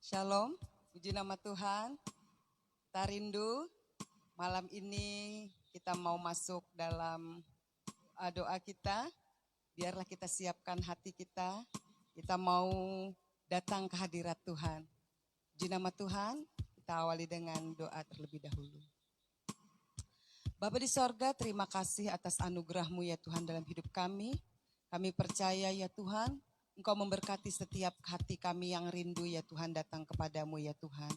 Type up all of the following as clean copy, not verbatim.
Shalom, puji nama Tuhan. Kita rindu malam ini kita mau masuk dalam doa kita. Biarlah kita siapkan hati kita. Kita mau datang ke hadirat Tuhan. Puji nama Tuhan, kita awali dengan doa terlebih dahulu. Bapa di sorga, terima kasih atas anugerah-Mu ya Tuhan dalam hidup kami. Kami percaya ya Tuhan, Engkau memberkati setiap hati kami yang rindu ya Tuhan datang kepadamu ya Tuhan.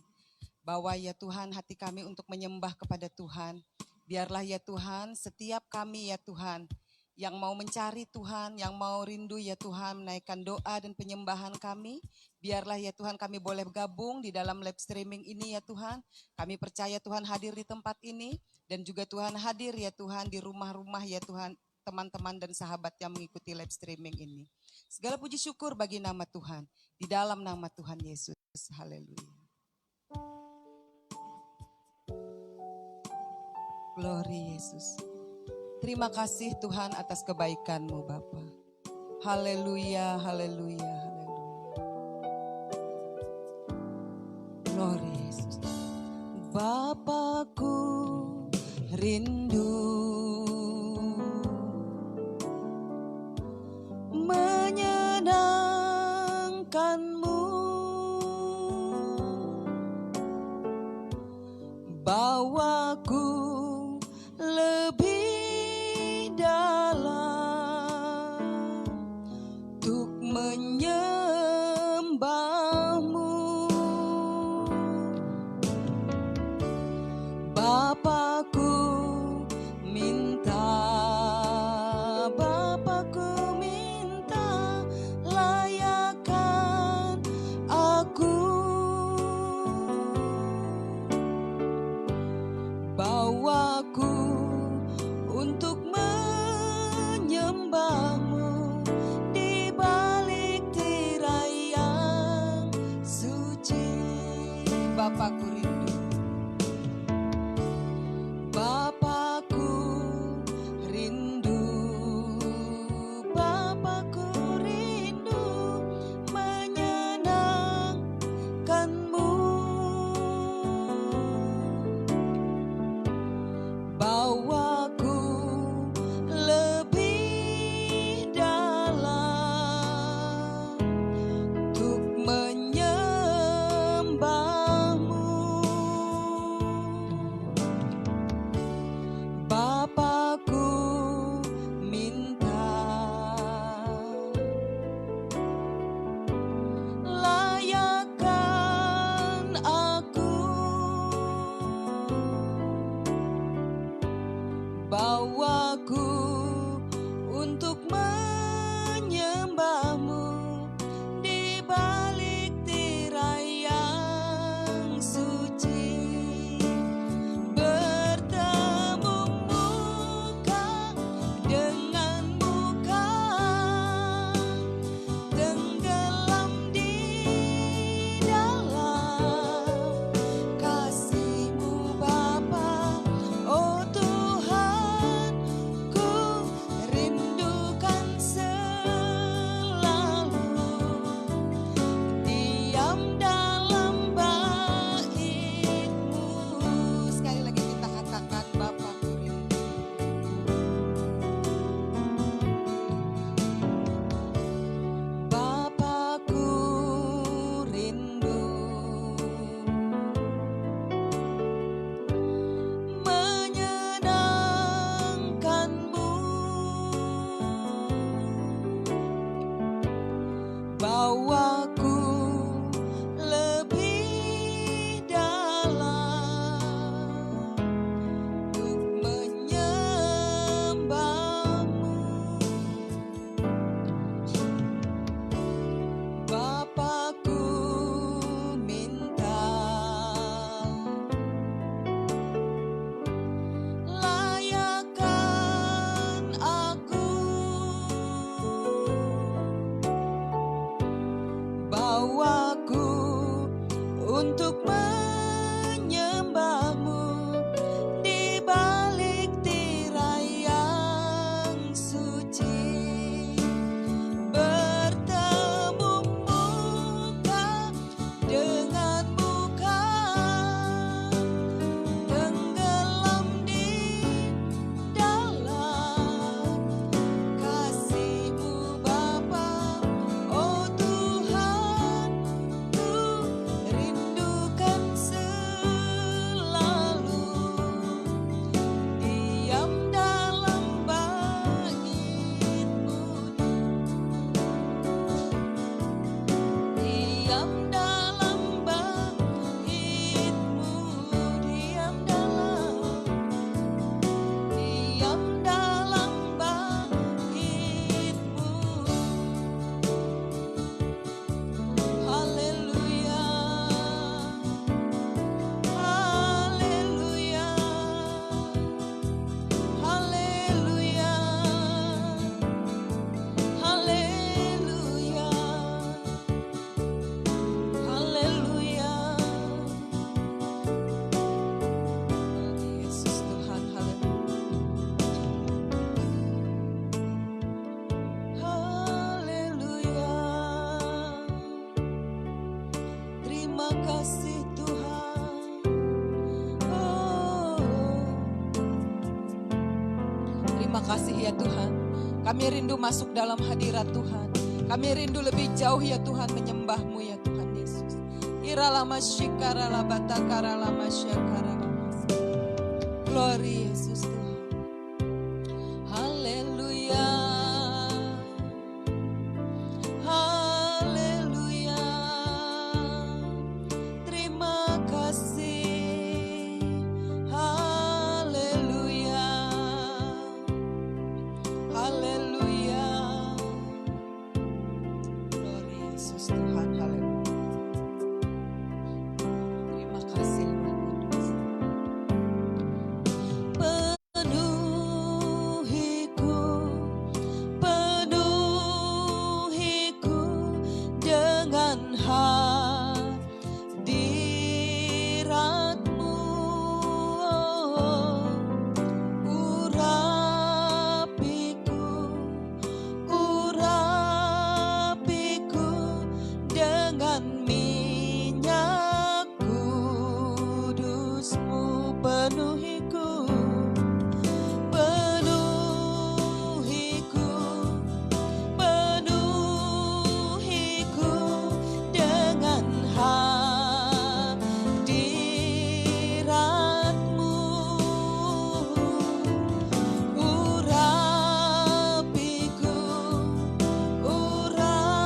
Bawa ya Tuhan hati kami untuk menyembah kepada Tuhan. Biarlah ya Tuhan setiap kami ya Tuhan yang mau mencari Tuhan, yang mau rindu ya Tuhan menaikkan doa dan penyembahan kami. Biarlah ya Tuhan kami boleh gabung di dalam live streaming ini ya Tuhan. Kami percaya Tuhan hadir di tempat ini dan juga Tuhan hadir ya Tuhan di rumah-rumah ya Tuhan. Teman-teman dan sahabat yang mengikuti live streaming ini. Segala puji syukur bagi nama Tuhan. Di dalam nama Tuhan Yesus. Haleluya. Glory Yesus. Terima kasih Tuhan atas kebaikan-Mu Bapa. Haleluya, haleluya, haleluya. Glory Yesus. Bapakku rindu menyenangkan-Mu, bawaku lebih dalam untuk menyembah-Mu. Bapakku minta layakkan aku, bawaku untuk menyembah-Mu di balik tirai yang suci. Bapakku rindu, Bapakku rindu, Bapakku rindu menyenangkan-Mu, bawaku lebih dalam untuk menyembah-Mu. Bapakku minta layakkan aku, bawaku untuk menyembah-Mu di balik tirai yang suci. Bertemu muka dengan muka, tenggelam di dalam kasih-Mu Bapa. Oh Tuhan, ku rindukan selalu diam dalam bait-Mu. Sekali lagi kita katakan, Bapakku rindu. Bapakku rindu menyenangkan-Mu, bawaku lebih dalam untuk menyembah-Mu. Bapakku minta layakkan aku, bawaku untuk menyembah-Mu di balik tirai yang suci. Bertemu muka dengan kasih ya Tuhan. Kami rindu masuk dalam hadirat Tuhan. Kami rindu lebih jauh ya Tuhan menyembah-Mu ya Tuhan Yesus. Iralama syikara labata karalama syakara lama. Glory Yesus Tuhan. Haleluya. Haleluya. Terima kasih. Haleluya. Haleluya. Glory Yesus Tuhan. Haleluya. Terima kasih Roh Kudus. Penuhiku, penuhiku dengan hadirat-Mu. Urapiku, urapiku dengan minyak kudus-Mu. Penuhiku, penuhiku, penuhiku dengan hadirat-Mu. Urapiku, urapiku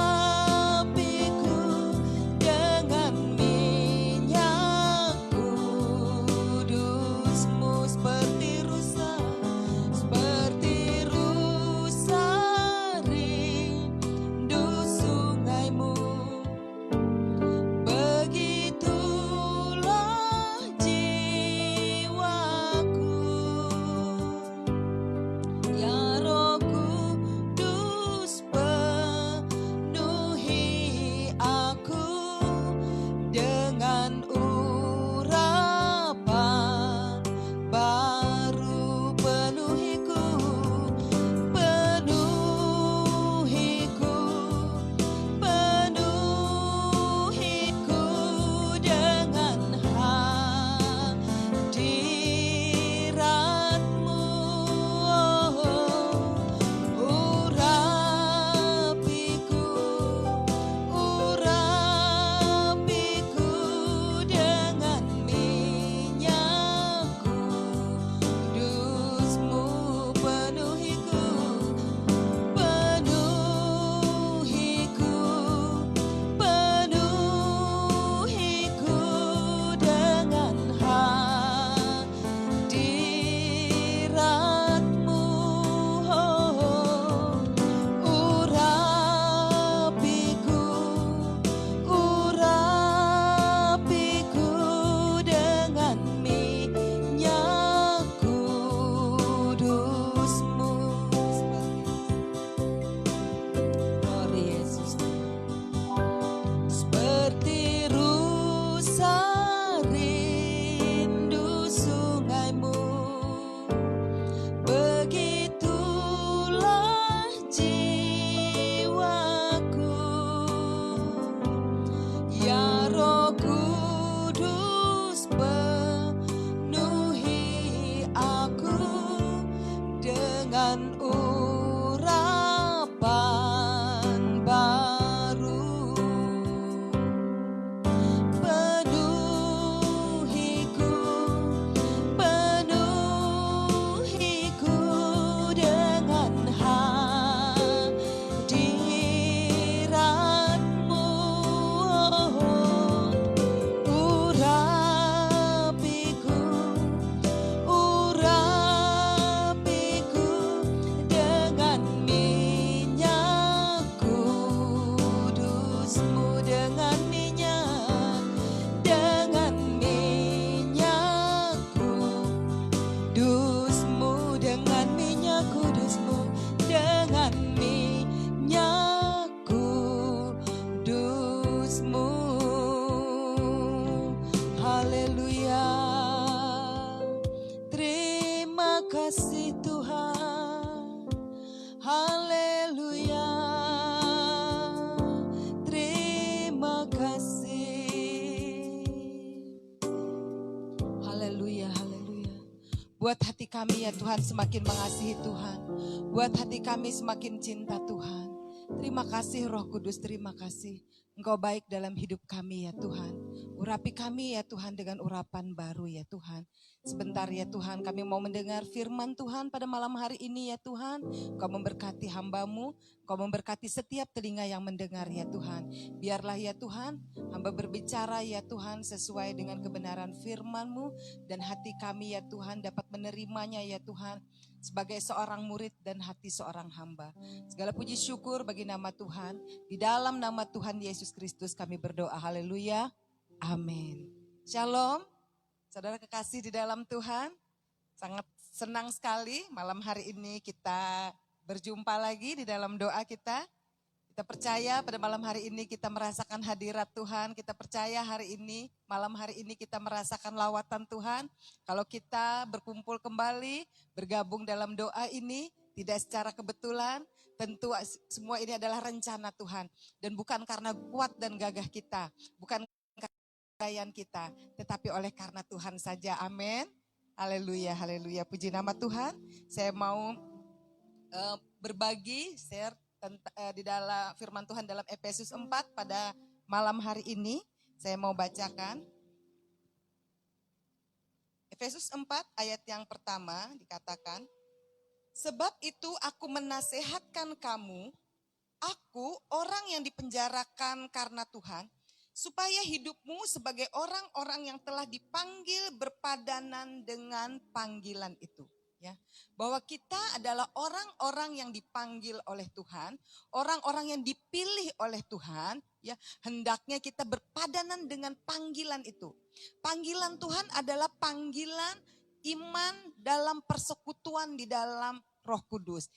Buat hati kami ya Tuhan semakin mengasihi Tuhan. Buat hati kami semakin cinta Tuhan. Terima kasih Roh Kudus, terima kasih. Engkau baik dalam hidup kami ya Tuhan. Urapi kami ya Tuhan dengan urapan baru ya Tuhan. Sebentar ya Tuhan, kami mau mendengar firman Tuhan pada malam hari ini ya Tuhan. Kau memberkati hamba-Mu, Kau memberkati setiap telinga yang mendengar ya Tuhan. Biarlah ya Tuhan, hamba berbicara ya Tuhan sesuai dengan kebenaran firman-Mu. Dan hati kami ya Tuhan dapat menerimanya ya Tuhan. Sebagai seorang murid dan hati seorang hamba. Segala puji syukur bagi nama Tuhan. Di dalam nama Tuhan Yesus Kristus kami berdoa. Haleluya. Amin. Shalom. Saudara kekasih di dalam Tuhan. Sangat senang sekali malam hari ini kita berjumpa lagi di dalam doa kita. Kita percaya pada malam hari ini kita merasakan hadirat Tuhan. Kita percaya hari ini, malam hari ini kita merasakan lawatan Tuhan. Kalau kita berkumpul kembali, bergabung dalam doa ini, tidak secara kebetulan, tentu semua ini adalah rencana Tuhan. Dan bukan karena kuat dan gagah kita, bukan karena kekayaan kita, tetapi oleh karena Tuhan saja. Amin. Haleluya, haleluya. Puji nama Tuhan. Saya mau berbagi, share di dalam firman Tuhan dalam Efesus 4 pada malam hari ini. Saya mau bacakan. Efesus 4 ayat yang pertama dikatakan, sebab itu aku menasehatkan kamu, aku orang yang dipenjarakan karena Tuhan, supaya hidupmu sebagai orang-orang yang telah dipanggil berpadanan dengan panggilan itu. Ya, bahwa kita adalah orang-orang yang dipanggil oleh Tuhan, orang-orang yang dipilih oleh Tuhan, ya, hendaknya kita berpadanan dengan panggilan itu. Panggilan Tuhan adalah panggilan iman dalam persekutuan di dalam Roh Kudus.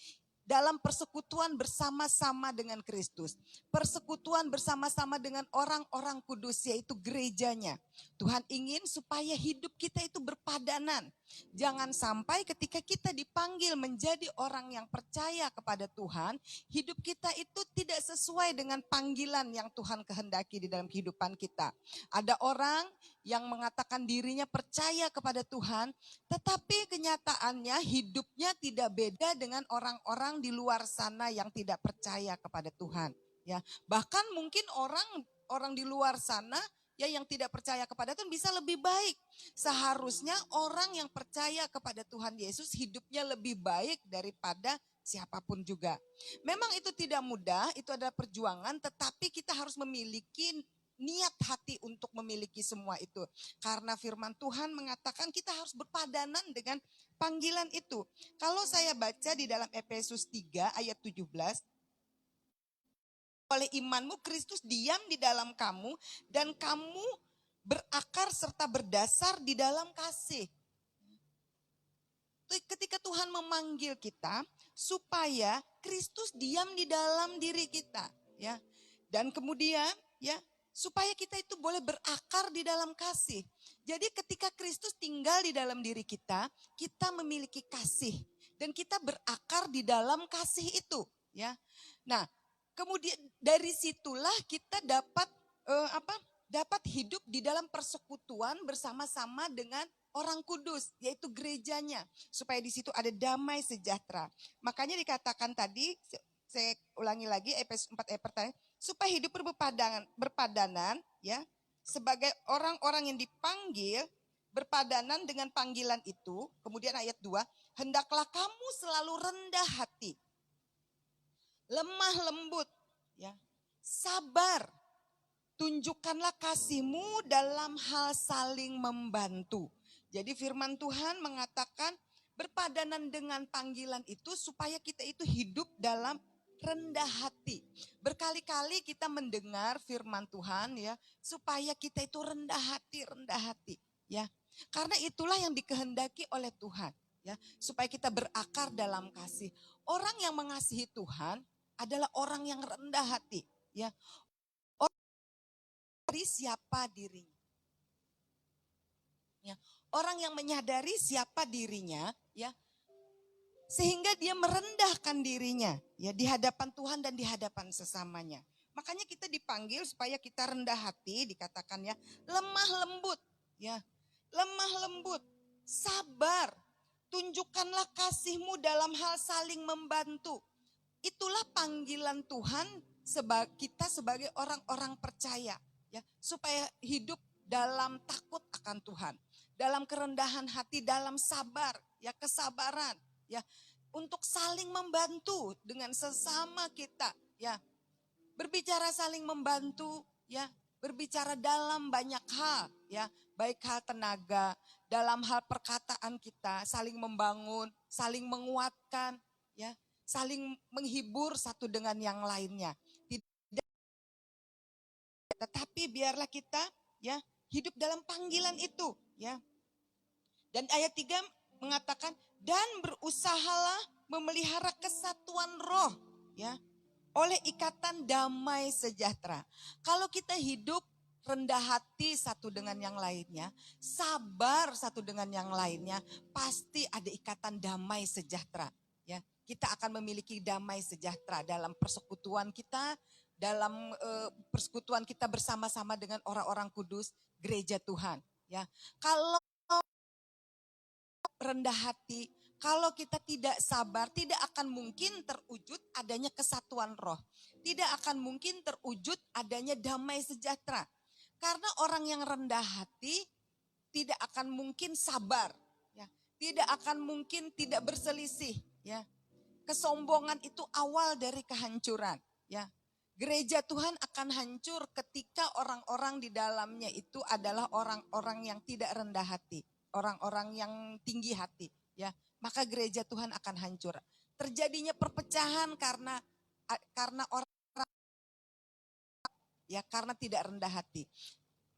Dalam persekutuan bersama-sama dengan Kristus. Persekutuan bersama-sama dengan orang-orang kudus, yaitu gerejanya. Tuhan ingin supaya hidup kita itu berpadanan. Jangan sampai ketika kita dipanggil menjadi orang yang percaya kepada Tuhan, hidup kita itu tidak sesuai dengan panggilan yang Tuhan kehendaki di dalam kehidupan kita. Ada orang yang mengatakan dirinya percaya kepada Tuhan, tetapi kenyataannya hidupnya tidak beda dengan orang-orang di luar sana yang tidak percaya kepada Tuhan. Ya, bahkan mungkin orang di luar sana ya yang tidak percaya kepada Tuhan bisa lebih baik. Seharusnya orang yang percaya kepada Tuhan Yesus hidupnya lebih baik daripada siapapun juga. Memang itu tidak mudah, itu adalah perjuangan, tetapi kita harus memiliki niat hati untuk memiliki semua itu. Karena firman Tuhan mengatakan kita harus berpadanan dengan panggilan itu. Kalau saya baca di dalam Efesus 3 ayat 17, oleh imanmu Kristus diam di dalam kamu dan kamu berakar serta berdasar di dalam kasih. Ketika Tuhan memanggil kita supaya Kristus diam di dalam diri kita, ya. Dan kemudian ya supaya kita itu boleh berakar di dalam kasih. Jadi ketika Kristus tinggal di dalam diri kita, kita memiliki kasih dan kita berakar di dalam kasih itu, ya. Nah, kemudian dari situlah kita dapat dapat hidup di dalam persekutuan bersama-sama dengan orang kudus, yaitu gerejanya, supaya di situ ada damai sejahtera. Makanya dikatakan tadi, saya ulangi lagi Efesus 4 ayat pertama, supaya hidup berpadanan ya, sebagai orang-orang yang dipanggil berpadanan dengan panggilan itu. Kemudian ayat 2, hendaklah kamu selalu rendah hati, lemah lembut, ya, sabar, tunjukkanlah kasihmu dalam hal saling membantu. Jadi firman Tuhan mengatakan berpadanan dengan panggilan itu supaya kita itu hidup dalam rendah hati. Berkali-kali kita mendengar firman Tuhan ya, supaya kita itu rendah hati ya. Karena itulah yang dikehendaki oleh Tuhan ya, supaya kita berakar dalam kasih. Orang yang mengasihi Tuhan adalah orang yang rendah hati ya. Orang menyadari siapa dirinya. Ya, orang yang menyadari siapa dirinya ya, sehingga dia merendahkan dirinya ya di hadapan Tuhan dan di hadapan sesamanya. Makanya kita dipanggil supaya kita rendah hati, dikatakan ya, lemah lembut ya. Lemah lembut, sabar, tunjukkanlah kasih-Mu dalam hal saling membantu. Itulah panggilan Tuhan kita sebagai orang-orang percaya, ya, supaya hidup dalam takut akan Tuhan, dalam kerendahan hati, dalam sabar, ya, kesabaran, ya, untuk saling membantu dengan sesama kita, ya. Berbicara saling membantu, ya, berbicara dalam banyak hal, ya, baik hal tenaga, dalam hal perkataan kita, saling membangun, saling menguatkan, ya, saling menghibur satu dengan yang lainnya. Tetapi biarlah kita, ya, hidup dalam panggilan itu, ya. Dan ayat 3 mengatakan, dan berusahalah memelihara kesatuan roh, ya, oleh ikatan damai sejahtera. Kalau kita hidup rendah hati satu dengan yang lainnya, sabar satu dengan yang lainnya, pasti ada ikatan damai sejahtera, ya. Kita akan memiliki damai sejahtera dalam persekutuan kita, dalam persekutuan kita bersama-sama dengan orang-orang kudus gereja Tuhan, ya. Kalau rendah hati, kalau kita tidak sabar, tidak akan mungkin terwujud adanya kesatuan roh. Tidak akan mungkin terwujud adanya damai sejahtera. Karena orang yang rendah hati tidak akan mungkin sabar, ya. Tidak akan mungkin tidak berselisih, ya. Kesombongan itu awal dari kehancuran, ya. Gereja Tuhan akan hancur ketika orang-orang di dalamnya itu adalah orang-orang yang tidak rendah hati, orang-orang yang tinggi hati, ya. Maka gereja Tuhan akan hancur. Terjadinya perpecahan karena orang, ya, karena tidak rendah hati.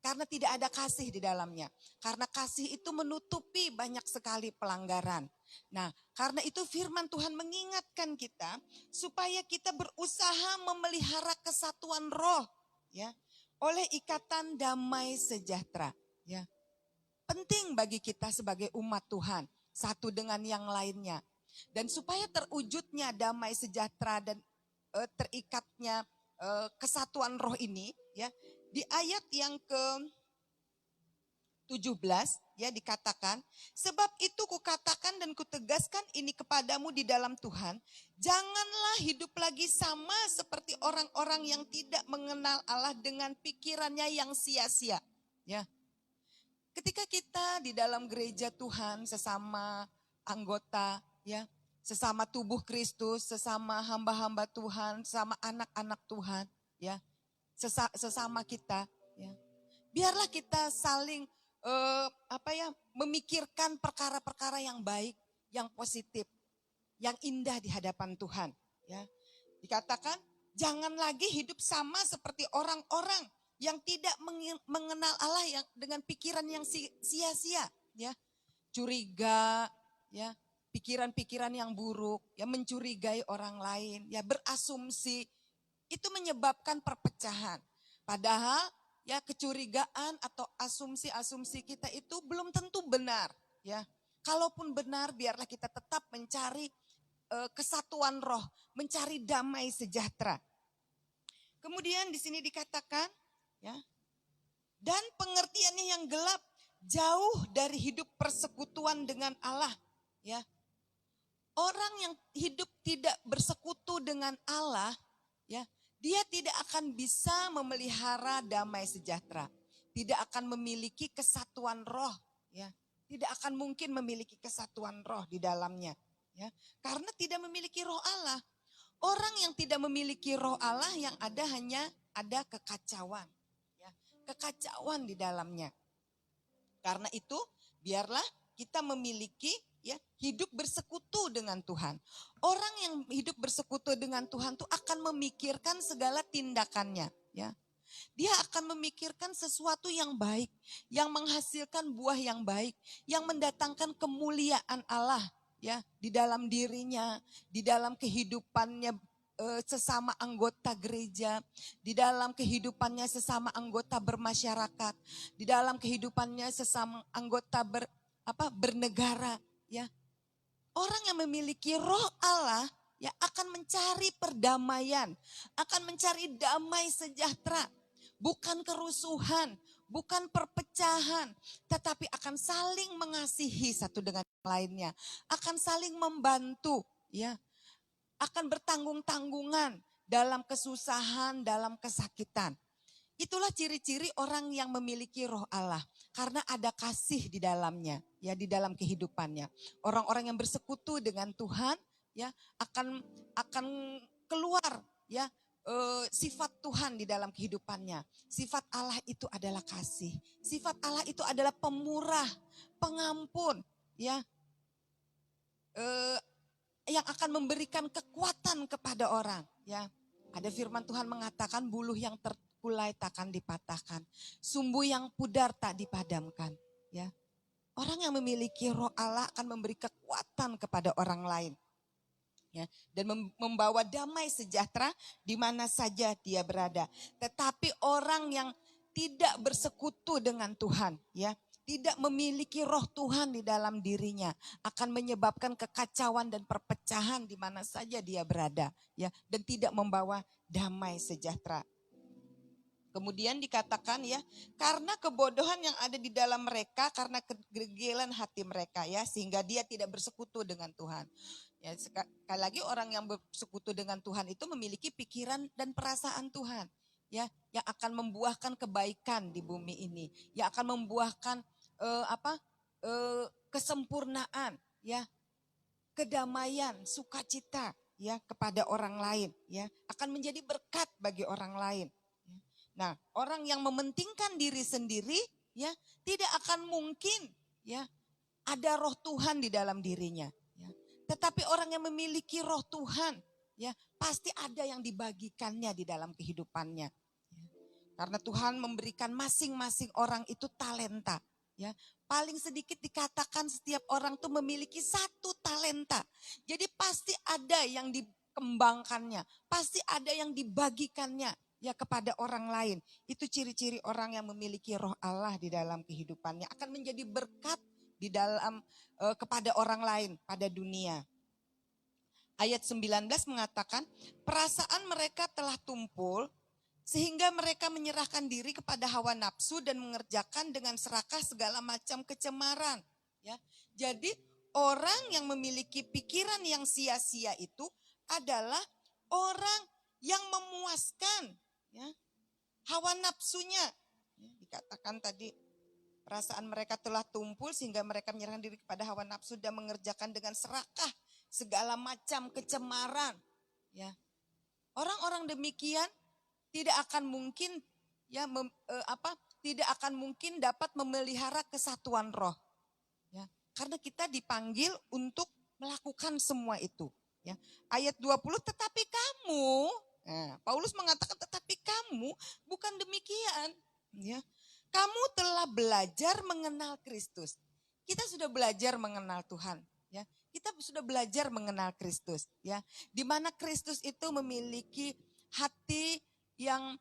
Karena tidak ada kasih di dalamnya. Karena kasih itu menutupi banyak sekali pelanggaran. Nah, karena itu firman Tuhan mengingatkan kita supaya kita berusaha memelihara kesatuan roh, ya, oleh ikatan damai sejahtera, ya. Penting bagi kita sebagai umat Tuhan satu dengan yang lainnya. Dan supaya terwujudnya damai sejahtera dan terikatnya kesatuan roh ini, ya, di ayat yang ke-17, ya, dikatakan, sebab itu kukatakan dan kutegaskan ini kepadamu di dalam Tuhan, janganlah hidup lagi sama seperti orang-orang yang tidak mengenal Allah dengan pikirannya yang sia-sia, ya. Ketika kita di dalam gereja Tuhan sesama anggota, ya, sesama tubuh Kristus, sesama hamba-hamba Tuhan, sesama anak-anak Tuhan, ya, sesama kita, ya. Biarlah kita saling memikirkan perkara-perkara yang baik, yang positif, yang indah di hadapan Tuhan, ya. Dikatakan jangan lagi hidup sama seperti orang-orang yang tidak mengenal Allah yang dengan pikiran yang sia-sia, ya. Curiga, ya, pikiran-pikiran yang buruk, ya, mencurigai orang lain, ya, berasumsi. Itu menyebabkan perpecahan. Padahal, ya, kecurigaan atau asumsi-asumsi kita itu belum tentu benar, ya. Kalaupun benar, biarlah kita tetap mencari kesatuan roh, mencari damai sejahtera. Kemudian di sini dikatakan, ya, dan pengertiannya yang gelap jauh dari hidup persekutuan dengan Allah, ya. Orang yang hidup tidak bersekutu dengan Allah, ya, dia tidak akan bisa memelihara damai sejahtera. Tidak akan memiliki kesatuan roh, ya. Tidak akan mungkin memiliki kesatuan roh di dalamnya, ya. Karena tidak memiliki roh Allah. Orang yang tidak memiliki roh Allah yang ada hanya ada kekacauan, ya. Kekacauan di dalamnya. Karena itu biarlah kita memiliki, ya, hidup bersekutu dengan Tuhan. Orang yang hidup bersekutu dengan Tuhan tuh akan memikirkan segala tindakannya, ya. Dia akan memikirkan sesuatu yang baik, yang menghasilkan buah yang baik, yang mendatangkan kemuliaan Allah, ya, di dalam dirinya, di dalam kehidupannya sesama anggota gereja, di dalam kehidupannya sesama anggota bermasyarakat, di dalam kehidupannya sesama anggota bernegara, ya. Orang yang memiliki roh Allah, ya, akan mencari perdamaian, akan mencari damai sejahtera. bukan kerusuhan, bukan perpecahan, tetapi akan saling mengasihi satu dengan yang lainnya, akan saling membantu, ya, akan bertanggung-tanggungan dalam kesusahan, dalam kesakitan. Itulah ciri-ciri orang yang memiliki roh Allah. Karena ada kasih di dalamnya, ya, di dalam kehidupannya. Orang-orang yang bersekutu dengan Tuhan, ya, akan keluar, ya, sifat Tuhan di dalam kehidupannya. Sifat Allah itu adalah kasih. Sifat Allah itu adalah pemurah, pengampun, ya, yang akan memberikan kekuatan kepada orang, ya. Ada firman Tuhan mengatakan buluh yang terkulai takkan dipatahkan, sumbu yang pudar tak dipadamkan, ya. Orang yang memiliki roh Allah akan memberi kekuatan kepada orang lain, ya, dan membawa damai sejahtera di mana saja dia berada. Tetapi orang yang tidak bersekutu dengan Tuhan, ya, tidak memiliki roh Tuhan di dalam dirinya, akan menyebabkan kekacauan dan perpecahan di mana saja dia berada, ya, dan tidak membawa damai sejahtera. Kemudian dikatakan, ya, karena kebodohan yang ada di dalam mereka, karena kegegilan hati mereka, ya, sehingga dia tidak bersekutu dengan Tuhan. Ya, sekali lagi orang yang bersekutu dengan Tuhan itu memiliki pikiran dan perasaan Tuhan, ya, yang akan membuahkan kebaikan di bumi ini, yang akan membuahkan kesempurnaan, ya, kedamaian, sukacita, ya, kepada orang lain, ya, akan menjadi berkat bagi orang lain. Nah, orang yang mementingkan diri sendiri, ya, tidak akan mungkin, ya, ada roh Tuhan di dalam dirinya, ya. Tetapi orang yang memiliki roh Tuhan, ya, pasti ada yang dibagikannya di dalam kehidupannya, ya. Karena Tuhan memberikan masing-masing orang itu talenta, ya. Paling sedikit dikatakan setiap orang tuh memiliki satu talenta. Jadi pasti ada yang dikembangkannya, pasti ada yang dibagikannya, ya, kepada orang lain. Itu ciri-ciri orang yang memiliki roh Allah di dalam kehidupannya, akan menjadi berkat di dalam kepada orang lain pada dunia. Ayat 19 mengatakan, perasaan mereka telah tumpul sehingga mereka menyerahkan diri kepada hawa nafsu dan mengerjakan dengan serakah segala macam kecemaran, ya. Jadi orang yang memiliki pikiran yang sia-sia itu adalah orang yang memuaskan, ya, hawa nafsunya. Ya, dikatakan tadi perasaan mereka telah tumpul sehingga mereka menyerahkan diri kepada hawa nafsu dan mengerjakan dengan serakah segala macam kecemaran, ya. Orang-orang demikian tidak akan mungkin, ya, tidak akan mungkin dapat memelihara kesatuan roh, ya. Karena kita dipanggil untuk melakukan semua itu, ya. Ayat 20, tetapi kamu, nah, Paulus mengatakan tetapi kamu bukan demikian, ya. Kamu telah belajar mengenal Kristus. Kita sudah belajar mengenal Tuhan, ya. Kita sudah belajar mengenal Kristus, ya. Di mana Kristus itu memiliki hati yang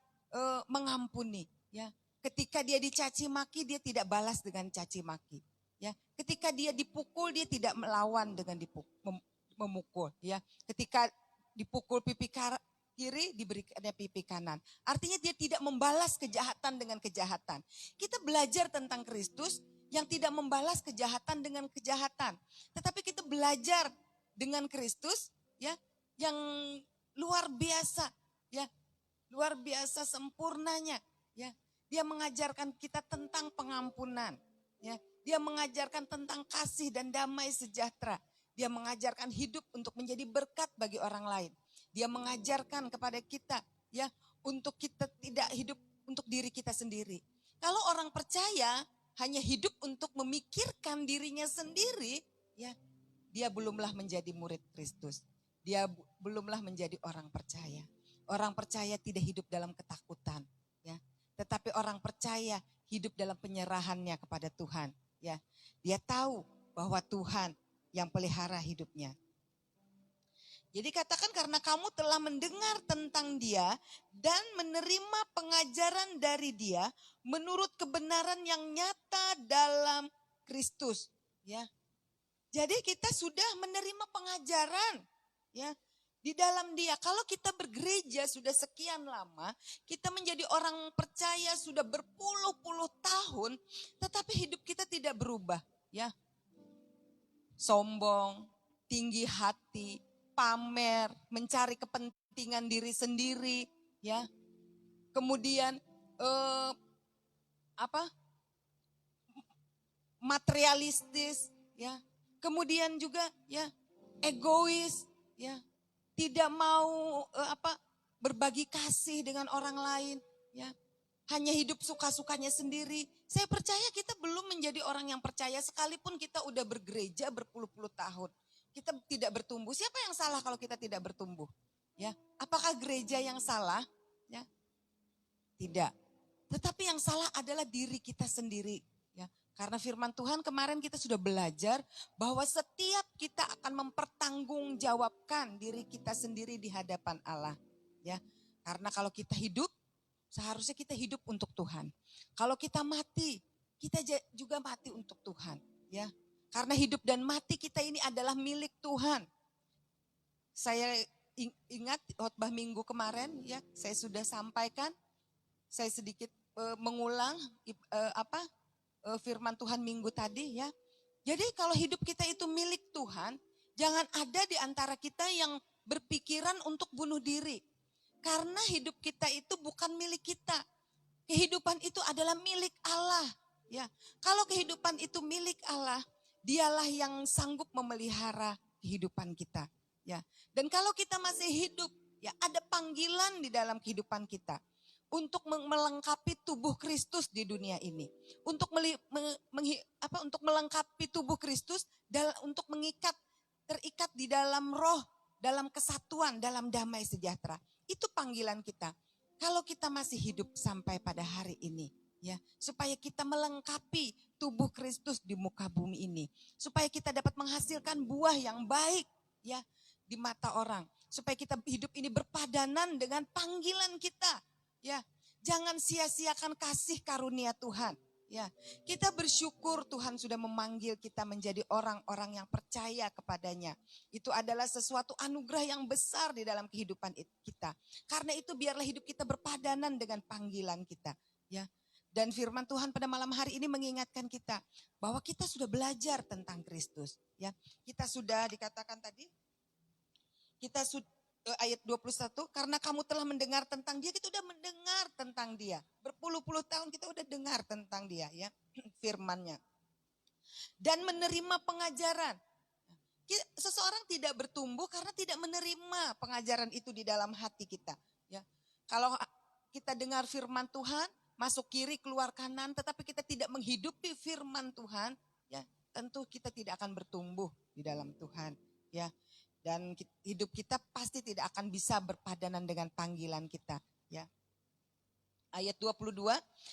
mengampuni, ya. Ketika dia dicaci maki, dia tidak balas dengan caci maki, ya. Ketika dia dipukul, dia tidak melawan dengan memukul, ya. Ketika dipukul pipi kiri, diberikannya pipi kanan. Artinya dia tidak membalas kejahatan dengan kejahatan. Kita belajar tentang Kristus yang tidak membalas kejahatan dengan kejahatan. Tetapi kita belajar dengan Kristus, ya, yang luar biasa, ya. Luar biasa sempurnanya, ya. Dia mengajarkan kita tentang pengampunan, ya. Dia mengajarkan tentang kasih dan damai sejahtera. Dia mengajarkan hidup untuk menjadi berkat bagi orang lain. Dia mengajarkan kepada kita, ya, untuk kita tidak hidup untuk diri kita sendiri. Kalau orang percaya hanya hidup untuk memikirkan dirinya sendiri, ya, dia belumlah menjadi murid Kristus. Dia belumlah menjadi orang percaya. Orang percaya tidak hidup dalam ketakutan, ya. Tetapi orang percaya hidup dalam penyerahannya kepada Tuhan, ya. Dia tahu bahwa Tuhan yang pelihara hidupnya. Jadi katakan karena kamu telah mendengar tentang dia dan menerima pengajaran dari dia menurut kebenaran yang nyata dalam Kristus, ya. Jadi kita sudah menerima pengajaran, ya. Di dalam Dia, kalau kita bergereja sudah sekian lama, kita menjadi orang percaya sudah berpuluh-puluh tahun, tetapi hidup kita tidak berubah, ya. Sombong, tinggi hati, pamer, mencari kepentingan diri sendiri, ya. Kemudian materialistis, ya. Kemudian juga ya egois, ya. Tidak mau berbagi kasih dengan orang lain, ya. Hanya hidup suka-sukanya sendiri. Saya percaya kita belum menjadi orang yang percaya sekalipun kita udah bergereja berpuluh-puluh tahun. Kita tidak bertumbuh. Siapa yang salah kalau kita tidak bertumbuh? Ya, apakah gereja yang salah? Ya. Tidak. Tetapi yang salah adalah diri kita sendiri, ya. Karena firman Tuhan kemarin kita sudah belajar bahwa setiap kita akan mempertanggungjawabkan diri kita sendiri di hadapan Allah, ya. Karena kalau kita hidup, seharusnya kita hidup untuk Tuhan. Kalau kita mati, kita juga mati untuk Tuhan, ya. Karena hidup dan mati kita ini adalah milik Tuhan. Saya ingat khotbah minggu kemarin, ya, saya sudah sampaikan. Saya sedikit mengulang firman Tuhan minggu tadi, ya. Jadi kalau hidup kita itu milik Tuhan, jangan ada di antara kita yang berpikiran untuk bunuh diri. Karena hidup kita itu bukan milik kita. Kehidupan itu adalah milik Allah, ya. Kalau kehidupan itu milik Allah, Dialah yang sanggup memelihara kehidupan kita, ya. Dan kalau kita masih hidup, ya, ada panggilan di dalam kehidupan kita untuk melengkapi tubuh Kristus di dunia ini. Untuk melengkapi tubuh Kristus, untuk terikat di dalam roh, dalam kesatuan, dalam damai sejahtera. Itu panggilan kita. Kalau kita masih hidup sampai pada hari ini, ya, supaya kita melengkapi tubuh Kristus di muka bumi ini. Supaya kita dapat menghasilkan buah yang baik, ya, di mata orang. Supaya kita hidup ini berpadanan dengan panggilan kita. Ya, jangan sia-siakan kasih karunia Tuhan. Ya, kita bersyukur Tuhan sudah memanggil kita menjadi orang-orang yang percaya kepadanya. Itu adalah sesuatu anugerah yang besar di dalam kehidupan kita. Karena itu biarlah hidup kita berpadanan dengan panggilan kita. Ya, dan firman Tuhan pada malam hari ini mengingatkan kita bahwa kita sudah belajar tentang Kristus. Ya, kita sudah dikatakan tadi, kita sudah ayat 21, karena kamu telah mendengar tentang dia, kita udah mendengar tentang dia. Berpuluh-puluh tahun kita udah dengar tentang dia, ya, firman-Nya. Dan menerima pengajaran. Seseorang tidak bertumbuh karena tidak menerima pengajaran itu di dalam hati kita, ya. Kalau kita dengar firman Tuhan, masuk kiri keluar kanan, tetapi kita tidak menghidupi firman Tuhan, ya, tentu kita tidak akan bertumbuh di dalam Tuhan, ya. Dan hidup kita pasti tidak akan bisa berpadanan dengan panggilan kita, ya. Ayat 22,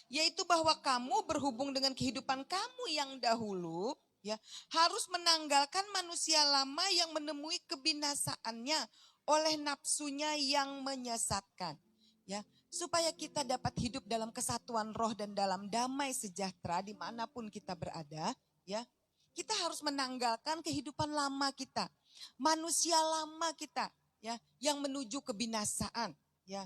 yaitu bahwa kamu berhubung dengan kehidupan kamu yang dahulu, ya, harus menanggalkan manusia lama yang menemui kebinasaannya oleh nafsunya yang menyesatkan, ya, supaya kita dapat hidup dalam kesatuan roh dan dalam damai sejahtera dimanapun kita berada, ya. Kita harus menanggalkan kehidupan lama kita, manusia lama kita, ya, yang menuju kebinasaan, ya.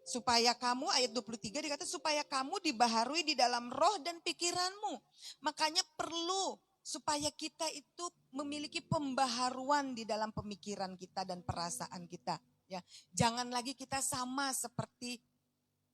Supaya kamu, ayat 23 dikata, supaya kamu dibaharui di dalam roh dan pikiranmu. Makanya perlu supaya kita itu memiliki pembaharuan di dalam pemikiran kita dan perasaan kita, ya. Jangan lagi kita sama seperti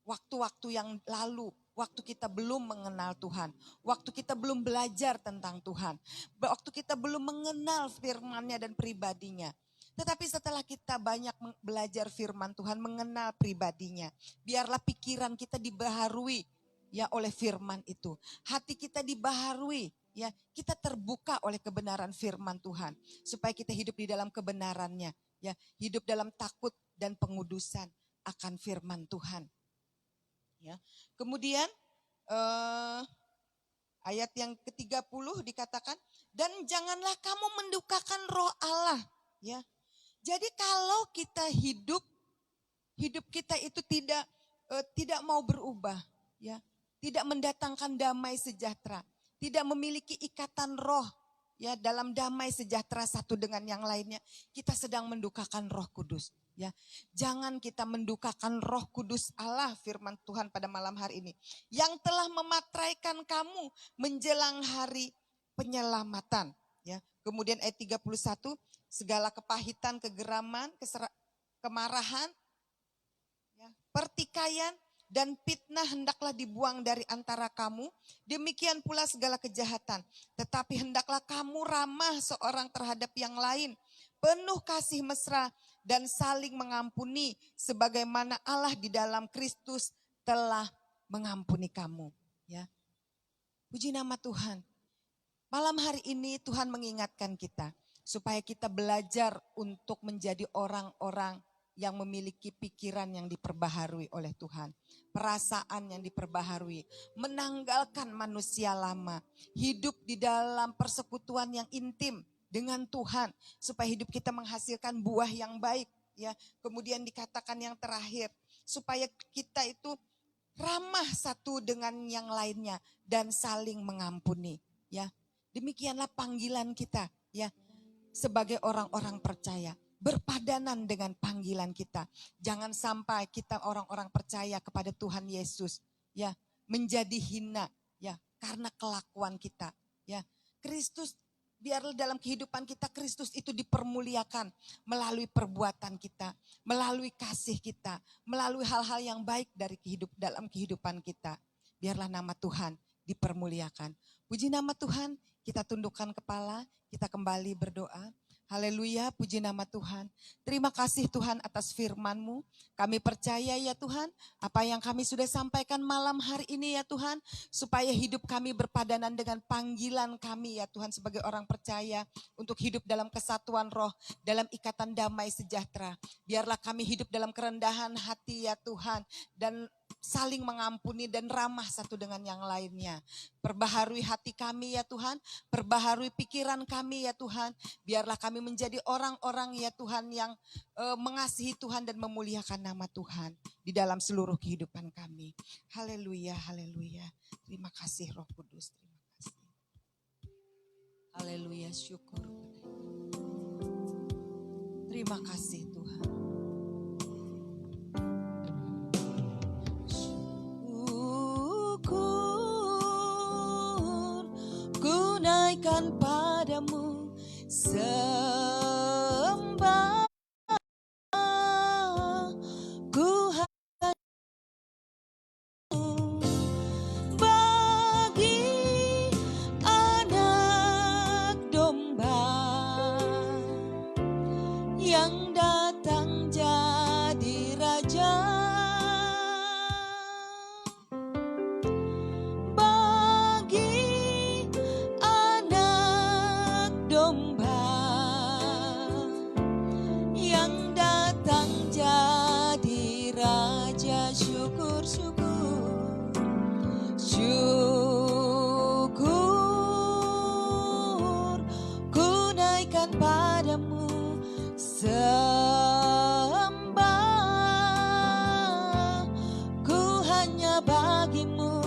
waktu-waktu yang lalu, waktu kita belum mengenal Tuhan, waktu kita belum belajar tentang Tuhan, waktu kita belum mengenal firman-Nya dan pribadinya. Tetapi setelah kita banyak belajar firman Tuhan, mengenal pribadinya, biarlah pikiran kita dibaharui, ya, oleh firman itu. Hati kita dibaharui, ya, kita terbuka oleh kebenaran firman Tuhan, supaya kita hidup di dalam kebenarannya, ya, hidup dalam takut dan pengudusan akan firman Tuhan. Ya. Kemudian ayat yang ke-30 dikatakan, dan janganlah kamu mendukakan roh Allah, ya. Jadi kalau kita hidup kita itu tidak mau berubah, ya, tidak mendatangkan damai sejahtera, tidak memiliki ikatan roh, ya dalam damai sejahtera satu dengan yang lainnya, kita sedang mendukakan Roh Kudus. Ya, jangan kita mendukakan Roh Kudus Allah, firman Tuhan pada malam hari ini, yang telah mematraikan kamu menjelang hari penyelamatan. Ya, kemudian ayat 31, segala kepahitan, kegeraman, kemarahan, ya, pertikaian dan fitnah hendaklah dibuang dari antara kamu. Demikian pula segala kejahatan. Tetapi hendaklah kamu ramah seorang terhadap yang lain, penuh kasih mesra dan saling mengampuni, sebagaimana Allah di dalam Kristus telah mengampuni kamu. Ya, puji nama Tuhan. Malam hari ini Tuhan mengingatkan kita supaya kita belajar untuk menjadi orang-orang yang memiliki pikiran yang diperbaharui oleh Tuhan. Perasaan yang diperbaharui. Menanggalkan manusia lama. Hidup di dalam persekutuan yang intim dengan Tuhan. Supaya hidup kita menghasilkan buah yang baik. Ya. Kemudian dikatakan yang terakhir. Supaya kita itu ramah satu dengan yang lainnya. Dan saling mengampuni. Ya. Demikianlah panggilan kita. Ya, sebagai orang-orang percaya. Berpadanan dengan panggilan kita. Jangan sampai kita orang-orang percaya kepada Tuhan Yesus, ya, menjadi hina, ya, karena kelakuan kita, ya. Kristus, biarlah dalam kehidupan kita Kristus itu dipermuliakan melalui perbuatan kita, melalui kasih kita, melalui hal-hal yang baik dari dalam kehidupan kita. Biarlah nama Tuhan dipermuliakan. Puji nama Tuhan, kita tundukkan kepala, kita kembali berdoa. Haleluya, puji nama Tuhan. Terima kasih Tuhan atas firman-Mu. Kami percaya ya Tuhan, apa yang kami sudah sampaikan malam hari ini ya Tuhan, supaya hidup kami berpadanan dengan panggilan kami ya Tuhan sebagai orang percaya untuk hidup dalam kesatuan roh, dalam ikatan damai sejahtera. Biarlah kami hidup dalam kerendahan hati ya Tuhan, dan saling mengampuni dan ramah satu dengan yang lainnya. Perbaharui hati kami ya Tuhan, perbaharui pikiran kami ya Tuhan. Biarlah kami menjadi orang-orang ya Tuhan yang mengasihi Tuhan dan memuliakan nama Tuhan di dalam seluruh kehidupan kami. Haleluya, haleluya. Terima kasih Roh Kudus, terima kasih. Haleluya, syukur. Terima kasih Tuhan. Naikkan padamu sembah, ku hanya bagi anak domba yang datang jadi raja. Syukur, ku naikkan padamu sembah, ku hanya bagimu,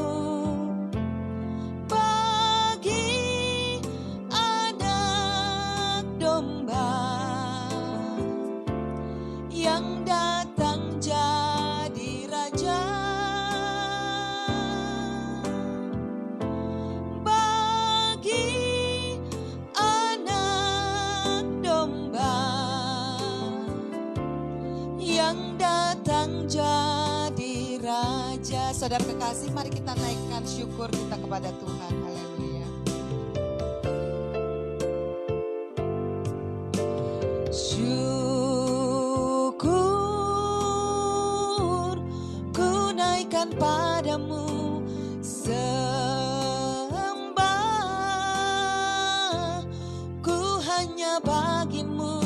bagi anak domba yang datang jadi raja. Jadi raja. Saudara kekasih, mari kita naikkan syukur kita kepada Tuhan. Haleluya. Syukur, ku naikkan padamu sembah, ku hanya bagimu,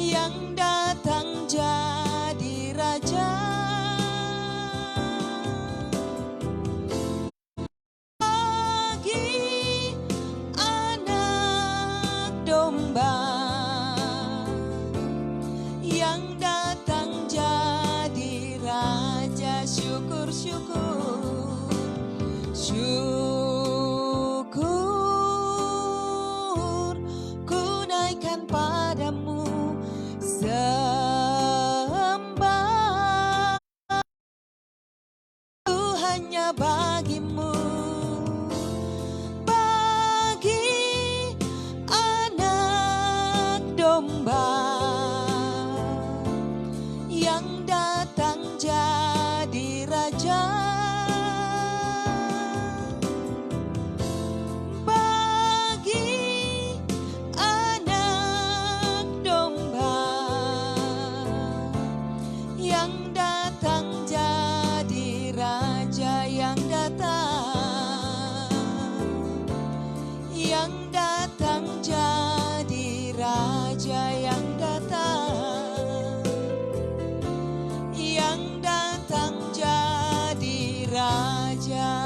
yang datang jadi raja. Bagi anak domba yang datang jadi syukur, syukur ku naikkan padamu, sembah ku hanya bagimu, bagi anak domba yang datang jadi raja, bagi anak domba yang datang jadi raja, yang datang jadi raja, yang datang jadi raja.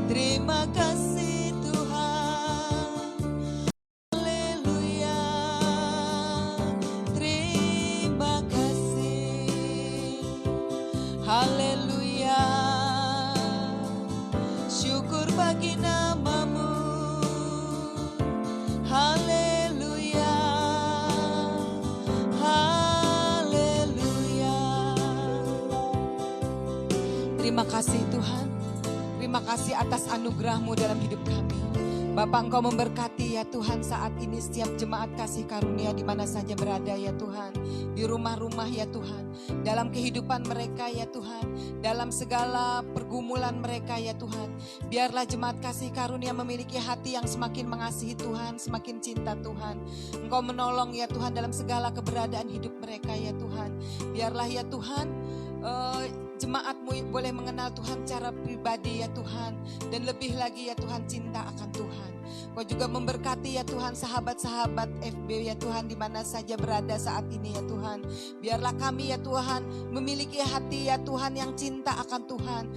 Terima kasih Tuhan, haleluya. Terima kasih, haleluya. Syukur bagi namamu, haleluya, haleluya. Terima kasih Tuhan, terima kasih atas anugerah-Mu dalam hidup kami. Bapa, Engkau memberkati ya Tuhan saat ini setiap jemaat kasih karunia di mana saja berada ya Tuhan. Di rumah-rumah ya Tuhan, dalam kehidupan mereka ya Tuhan, dalam segala pergumulan mereka ya Tuhan. Biarlah jemaat kasih karunia memiliki hati yang semakin mengasihi Tuhan, semakin cinta Tuhan. Engkau menolong ya Tuhan dalam segala keberadaan hidup mereka ya Tuhan. Biarlah ya Tuhan, jemaat-Mu boleh mengenal Tuhan secara pribadi ya Tuhan. Dan lebih lagi ya Tuhan, cinta akan Tuhan. Kau juga memberkati ya Tuhan sahabat-sahabat FB ya Tuhan di mana saja berada saat ini ya Tuhan. Biarlah kami ya Tuhan memiliki hati ya Tuhan yang cinta akan Tuhan.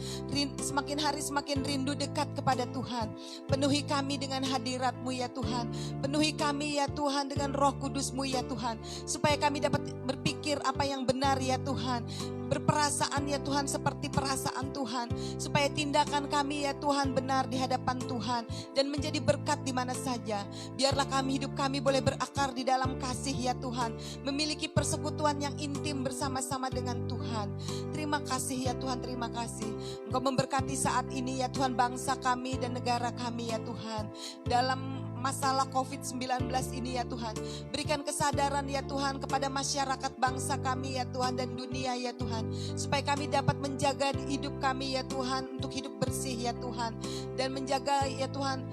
Semakin hari semakin rindu dekat kepada Tuhan. Penuhi kami dengan hadirat-Mu ya Tuhan. Penuhi kami ya Tuhan dengan Roh Kudus-Mu ya Tuhan. Supaya kami dapat berpikir apa yang benar ya Tuhan. Berperasaan ya Tuhan seperti perasaan Tuhan. Supaya tindakan kami ya Tuhan benar di hadapan Tuhan. Dan menjadi berkat di mana saja. Biarlah hidup kami boleh berakar di dalam kasih ya Tuhan. Memiliki persekutuan yang intim bersama-sama dengan Tuhan. Terima kasih ya Tuhan, terima kasih. Engkau memberkati saat ini ya Tuhan bangsa kami dan negara kami ya Tuhan. Dalam masalah COVID-19 ini ya Tuhan. Berikan kesadaran ya Tuhan kepada masyarakat bangsa kami ya Tuhan dan dunia ya Tuhan. Supaya kami dapat menjaga hidup kami ya Tuhan untuk hidup bersih ya Tuhan. Dan menjaga ya Tuhan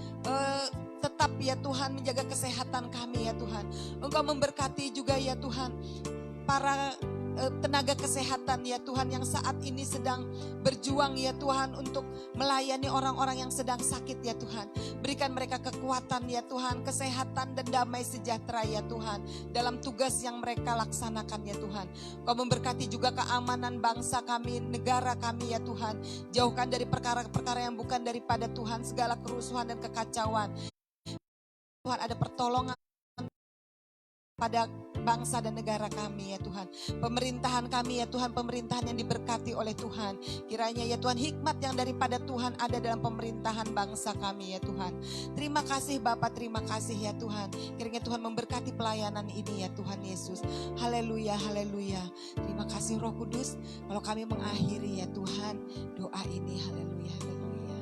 tetap ya Tuhan menjaga kesehatan kami ya Tuhan. Engkau memberkati juga ya Tuhan para tenaga kesehatan ya Tuhan yang saat ini sedang berjuang ya Tuhan untuk melayani orang-orang yang sedang sakit ya Tuhan. Berikan mereka kekuatan ya Tuhan, kesehatan dan damai sejahtera ya Tuhan dalam tugas yang mereka laksanakan ya Tuhan. Kau memberkati juga keamanan bangsa kami, negara kami ya Tuhan. Jauhkan dari perkara-perkara yang bukan daripada Tuhan, segala kerusuhan dan kekacauan. Tuhan ada pertolongan pada bangsa dan negara kami ya Tuhan. Pemerintahan kami ya Tuhan, pemerintahan yang diberkati oleh Tuhan. Kiranya ya Tuhan hikmat yang daripada Tuhan ada dalam pemerintahan bangsa kami ya Tuhan. Terima kasih Bapa, terima kasih ya Tuhan. Kiranya Tuhan memberkati pelayanan ini ya Tuhan Yesus. Haleluya, haleluya. Terima kasih Roh Kudus. Kalau kami mengakhiri ya Tuhan doa ini, haleluya, haleluya.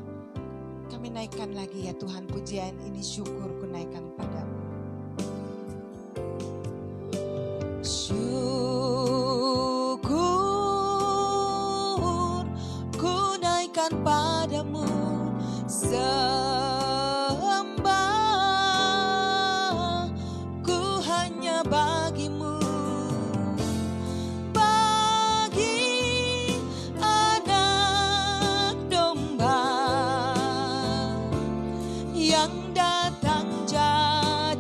Kami naikkan lagi ya Tuhan pujian ini, syukur ku naikkan padamu. Syukur ku naikkan padamu, sembah ku hanya bagimu, bagi anak domba yang datang jadi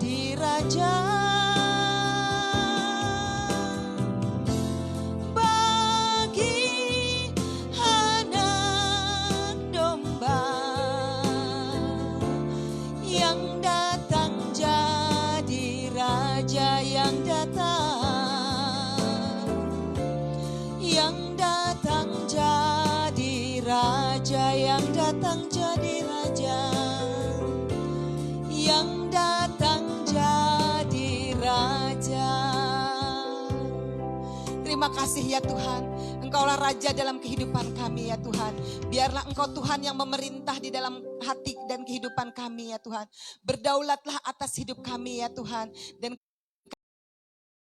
terima kasih ya Tuhan. Engkaulah Raja dalam kehidupan kami ya Tuhan. Biarlah Engkau Tuhan yang memerintah di dalam hati dan kehidupan kami ya Tuhan. Berdaulatlah atas hidup kami ya Tuhan. Dan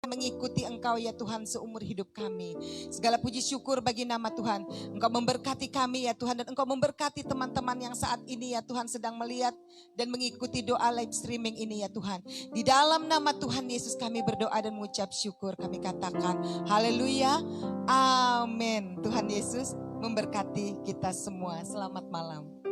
mengikuti Engkau ya Tuhan seumur hidup kami. Segala puji syukur bagi nama Tuhan. Engkau memberkati kami ya Tuhan, dan Engkau memberkati teman-teman yang saat ini ya Tuhan sedang melihat dan mengikuti doa live streaming ini ya Tuhan. Di dalam nama Tuhan Yesus kami berdoa dan mengucap syukur. Kami katakan haleluya, amin. Tuhan Yesus memberkati kita semua. Selamat malam.